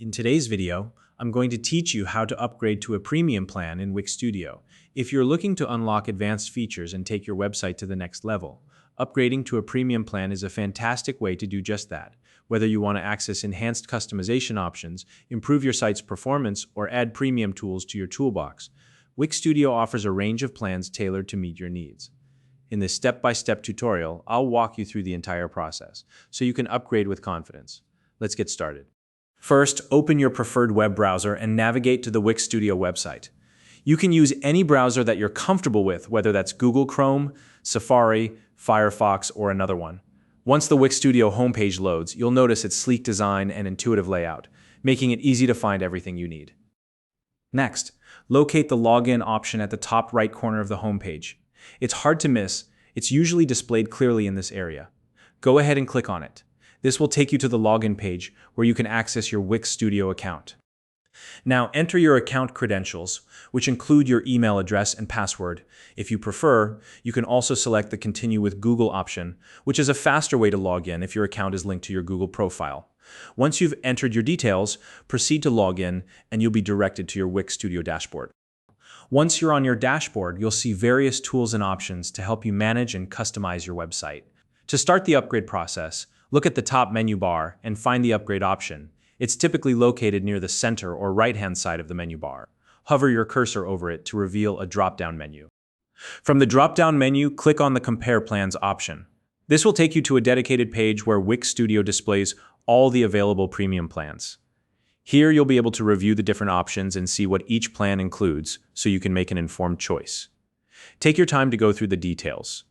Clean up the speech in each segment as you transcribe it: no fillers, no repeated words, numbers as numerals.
In today's video, I'm going to teach you how to upgrade to a premium plan in Wix Studio. If you're looking to unlock advanced features and take your website to the next level, upgrading to a premium plan is a fantastic way to do just that. Whether you want to access enhanced customization options, improve your site's performance, or add premium tools to your toolbox, Wix Studio offers a range of plans tailored to meet your needs. In this step-by-step tutorial, I'll walk you through the entire process, so you can upgrade with confidence. Let's get started. First, open your preferred web browser and navigate to the Wix Studio website. You can use any browser that you're comfortable with, whether that's Google Chrome, Safari, Firefox, or another one. Once the Wix Studio homepage loads, you'll notice its sleek design and intuitive layout, making it easy to find everything you need. Next, locate the login option at the top right corner of the homepage. It's hard to miss. It's usually displayed clearly in this area. Go ahead and click on it. This will take you to the login page where you can access your Wix Studio account. Now enter your account credentials, which include your email address and password. If you prefer, you can also select the Continue with Google option, which is a faster way to log in if your account is linked to your Google profile. Once you've entered your details, proceed to log in and you'll be directed to your Wix Studio dashboard. Once you're on your dashboard, you'll see various tools and options to help you manage and customize your website. To start the upgrade process, look at the top menu bar and find the upgrade option. It's typically located near the center or right-hand side of the menu bar. Hover your cursor over it to reveal a drop-down menu. From the drop-down menu, click on the Compare Plans option. This will take you to a dedicated page where Wix Studio displays all the available premium plans. Here you'll be able to review the different options and see what each plan includes so you can make an informed choice. Take your time to go through the details.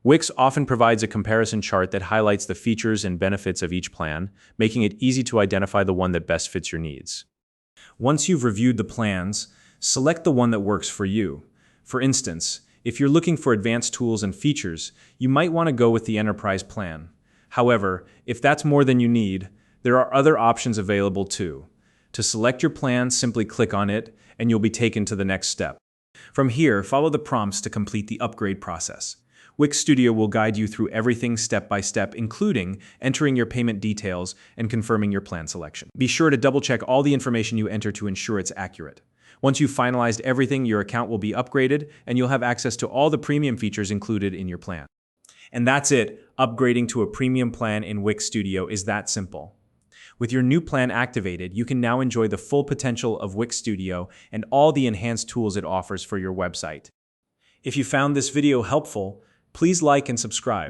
Wix often provides a comparison chart that highlights the features and benefits of each plan, making it easy to identify the one that best fits your needs. Once you've reviewed the plans, select the one that works for you. For instance, if you're looking for advanced tools and features, you might want to go with the Enterprise plan. However, if that's more than you need, there are other options available too. To select your plan, simply click on it, and you'll be taken to the next step. From here, follow the prompts to complete the upgrade process. Wix Studio will guide you through everything step by step, including entering your payment details and confirming your plan selection. Be sure to double-check all the information you enter to ensure it's accurate. Once you've finalized everything, your account will be upgraded, and you'll have access to all the premium features included in your plan. And that's it. Upgrading to a premium plan in Wix Studio is that simple. With your new plan activated, you can now enjoy the full potential of Wix Studio and all the enhanced tools it offers for your website. If you found this video helpful, please like and subscribe.